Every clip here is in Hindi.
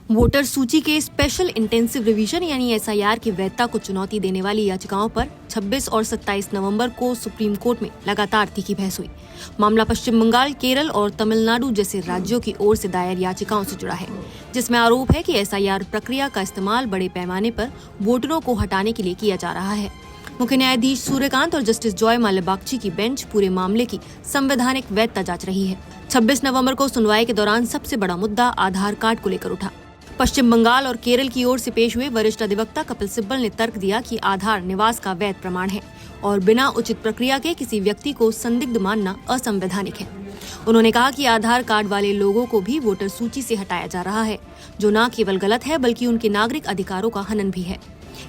वोटर सूची के स्पेशल इंटेंसिव रिवीजन यानी एसआईआर की वैधता को चुनौती देने वाली याचिकाओं पर 26 और 27 नवंबर को सुप्रीम कोर्ट में लगातार तीखी बहस हुई। मामला पश्चिम बंगाल, केरल और तमिलनाडु जैसे राज्यों की ओर से दायर याचिकाओं से जुड़ा है, जिसमें आरोप है कि एसआईआर प्रक्रिया का इस्तेमाल बड़े पैमाने पर वोटरों को हटाने के लिए किया जा रहा है। मुख्य न्यायाधीश सूर्यकांत और जस्टिस जॉय माल्यबागची की बेंच पूरे मामले की संवैधानिक वैधता जांच रही है। 26 नवंबर को सुनवाई के दौरान सबसे बड़ा मुद्दा आधार कार्ड को लेकर उठा। पश्चिम बंगाल और केरल की ओर से पेश हुए वरिष्ठ अधिवक्ता कपिल सिब्बल ने तर्क दिया कि आधार निवास का वैध प्रमाण है और बिना उचित प्रक्रिया के किसी व्यक्ति को संदिग्ध मानना असंवैधानिक है। उन्होंने कहा कि आधार कार्ड वाले लोगों को भी वोटर सूची से हटाया जा रहा है, जो न केवल गलत है बल्कि उनके नागरिक अधिकारों का हनन भी है।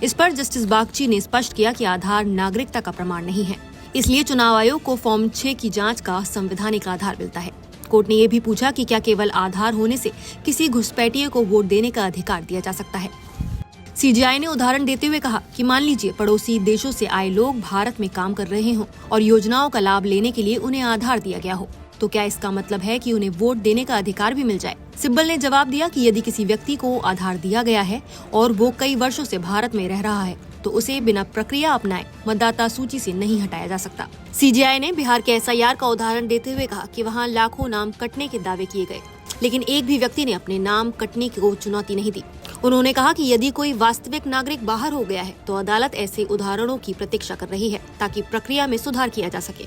इस पर जस्टिस बागची ने स्पष्ट किया कि आधार नागरिकता का प्रमाण नहीं है, इसलिए चुनाव आयोग को फॉर्म 6 की जांच का संवैधानिक आधार मिलता है। कोर्ट ने ये भी पूछा कि क्या केवल आधार होने से किसी घुसपैठिए को वोट देने का अधिकार दिया जा सकता है। सीजेआई ने उदाहरण देते हुए कहा कि मान लीजिए पड़ोसी देशों से आए लोग भारत में काम कर रहे हों और योजनाओं का लाभ लेने के लिए उन्हें आधार दिया गया हो, तो क्या इसका मतलब है कि उन्हें वोट देने का अधिकार भी मिल जाए? सिब्बल ने जवाब दिया कि यदि किसी व्यक्ति को आधार दिया गया है और वो कई वर्षों से भारत में रह रहा है, तो उसे बिना प्रक्रिया अपनाए मतदाता सूची से नहीं हटाया जा सकता। सीजेआई ने बिहार के एसआईआर का उदाहरण देते हुए कहा कि वहां लाखों नाम कटने के दावे किए गए, लेकिन एक भी व्यक्ति ने अपने नाम कटने को चुनौती नहीं दी। उन्होंने कहा कि यदि कोई वास्तविक नागरिक बाहर हो गया है तो अदालत ऐसे उदाहरणों की प्रतीक्षा कर रही है ताकि प्रक्रिया में सुधार किया जा सके।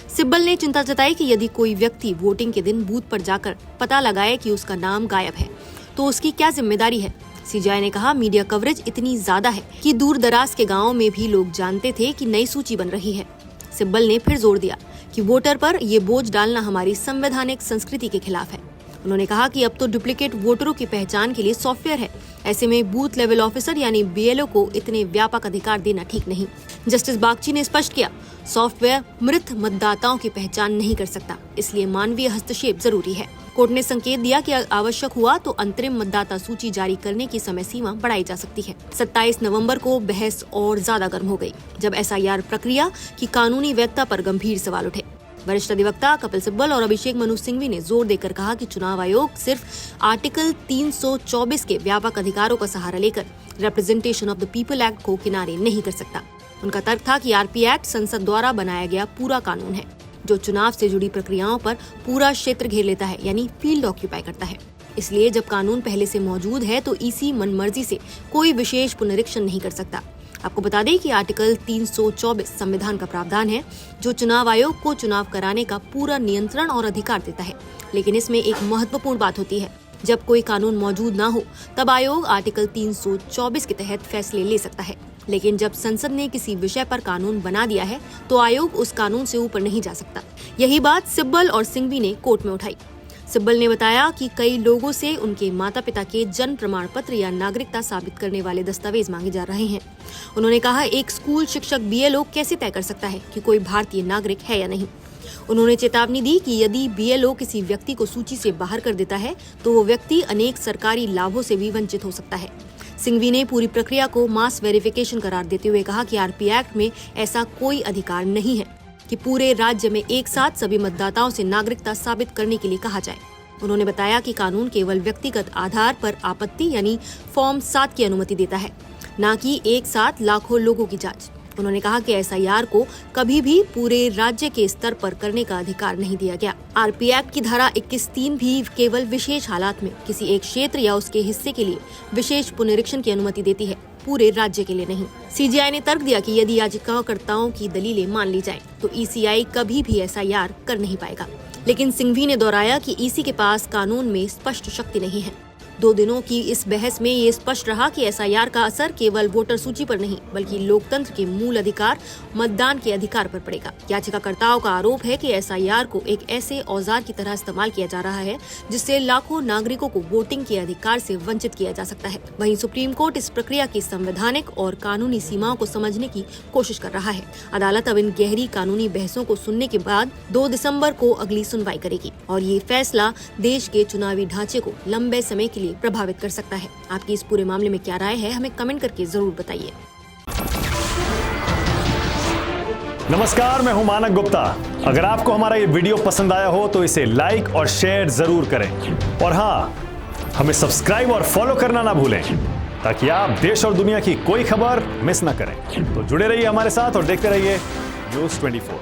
सिब्बल ने चिंता जताई कि यदि कोई व्यक्ति वोटिंग के दिन बूथ पर जाकर पता लगाए कि उसका नाम गायब है, तो उसकी क्या जिम्मेदारी है? सीजेआई ने कहा, मीडिया कवरेज इतनी ज्यादा है कि दूर दराज के गाँव में भी लोग जानते थे कि नई सूची बन रही है। सिब्बल ने फिर जोर दिया कि वोटर पर ये बोझ डालना हमारी संवैधानिक संस्कृति के खिलाफ है। उन्होंने कहा कि अब तो डुप्लीकेट वोटरों की पहचान के लिए सॉफ्टवेयर है, ऐसे में बूथ लेवल ऑफिसर यानी बीएलओ को इतने व्यापक अधिकार देना ठीक नहीं। जस्टिस बागची ने स्पष्ट किया, सॉफ्टवेयर मृत मतदाताओं की पहचान नहीं कर सकता, इसलिए मानवीय हस्तक्षेप जरूरी है। कोर्ट ने संकेत दिया कि आवश्यक हुआ तो अंतरिम मतदाता सूची जारी करने की समय सीमा बढ़ाई जा सकती है। 27 नवंबर को बहस और ज्यादा गर्म हो गई, जब एसआईआर प्रक्रिया की कानूनी वैधता पर गंभीर सवाल उठे। वरिष्ठ अधिवक्ता कपिल सिब्बल और अभिषेक मनु सिंघवी ने जोर देकर कहा कि चुनाव आयोग सिर्फ आर्टिकल 324 के व्यापक अधिकारों का सहारा लेकर representation of the people act को किनारे नहीं कर सकता। उनका तर्क था कि आरपी एक्ट संसद द्वारा बनाया गया पूरा कानून है, जो चुनाव से जुड़ी प्रक्रियाओं पर पूरा क्षेत्र घेर लेता है, यानी फील्ड ऑक्यूपाई करता है। इसलिए जब कानून पहले से मौजूद है तो ईसी मनमर्जी से कोई विशेष पुनरीक्षण नहीं कर सकता। आपको बता दें कि आर्टिकल 324 संविधान का प्रावधान है, जो चुनाव आयोग को चुनाव कराने का पूरा नियंत्रण और अधिकार देता है। लेकिन इसमें एक महत्वपूर्ण बात होती है, जब कोई कानून मौजूद न हो तब आयोग आर्टिकल 324 के तहत फैसले ले सकता है, लेकिन जब संसद ने किसी विषय पर कानून बना दिया है तो आयोग उस कानून से ऊपर नहीं जा सकता। यही बात सिब्बल और सिंघवी ने कोर्ट में उठाई। सिब्बल ने बताया कि कई लोगों से उनके माता पिता के जन्म प्रमाण पत्र या नागरिकता साबित करने वाले दस्तावेज मांगे जा रहे हैं। उन्होंने कहा, एक स्कूल शिक्षक बीएलओ कैसे तय कर सकता है कि कोई भारतीय नागरिक है या नहीं। उन्होंने चेतावनी दी कि यदि बीएलओ किसी व्यक्ति को सूची से बाहर कर देता है तो वो व्यक्ति अनेक सरकारी लाभों से भी वंचित हो सकता है। सिंघवी ने पूरी प्रक्रिया को मास वेरिफिकेशन करार देते हुए कहा कि आरपी एक्ट में ऐसा कोई अधिकार नहीं है कि पूरे राज्य में एक साथ सभी मतदाताओं से नागरिकता साबित करने के लिए कहा जाए। उन्होंने बताया कि कानून केवल व्यक्तिगत आधार पर आपत्ति यानी फॉर्म 7 की अनुमति देता है, न कि एक साथ लाखों लोगों की जांच। उन्होंने कहा कि एसआईआर को कभी भी पूरे राज्य के स्तर पर करने का अधिकार नहीं दिया गया। आरपी एक्ट की धारा 21(3) भी केवल विशेष हालात में किसी एक क्षेत्र या उसके हिस्से के लिए विशेष पुनरीक्षण की अनुमति देती है, पूरे राज्य के लिए नहीं। सीजेआई ने तर्क दिया कि यदि याचिकाकर्ताओं की दलीलें मान ली जाएं, तो ईसीआई कभी भी एसआईआर कर नहीं पाएगा। लेकिन सिंघवी ने दोहराया कि ईसी के पास कानून में स्पष्ट शक्ति नहीं है। 2 दिनों की इस बहस में ये स्पष्ट रहा कि एसआईआर का असर केवल वोटर सूची पर नहीं बल्कि लोकतंत्र के मूल अधिकार मतदान के अधिकार पर पड़ेगा। याचिकाकर्ताओं का आरोप है कि एसआईआर को एक ऐसे औजार की तरह इस्तेमाल किया जा रहा है जिससे लाखों नागरिकों को वोटिंग के अधिकार से वंचित किया जा सकता है। वहीं सुप्रीम कोर्ट इस प्रक्रिया की संवैधानिक और कानूनी सीमाओं को समझने की कोशिश कर रहा है। अदालत अब इन गहरी कानूनी बहसों को सुनने के बाद 2 दिसंबर को अगली सुनवाई करेगी और ये फैसला देश के चुनावी ढांचे को लंबे समय के लिए प्रभावित कर सकता है। आपकी इस पूरे मामले में क्या राय है, हमें कमेंट करके जरूर बताइए। नमस्कार, मैं हूं मानक गुप्ता। अगर आपको हमारा ये वीडियो पसंद आया हो तो इसे लाइक और शेयर जरूर करें और हाँ, हमें सब्सक्राइब और फॉलो करना ना भूलें ताकि आप देश और दुनिया की कोई खबर मिस ना करें। तो जुड़े रहिए हमारे साथ और देखते रहिए न्यूज़ 24।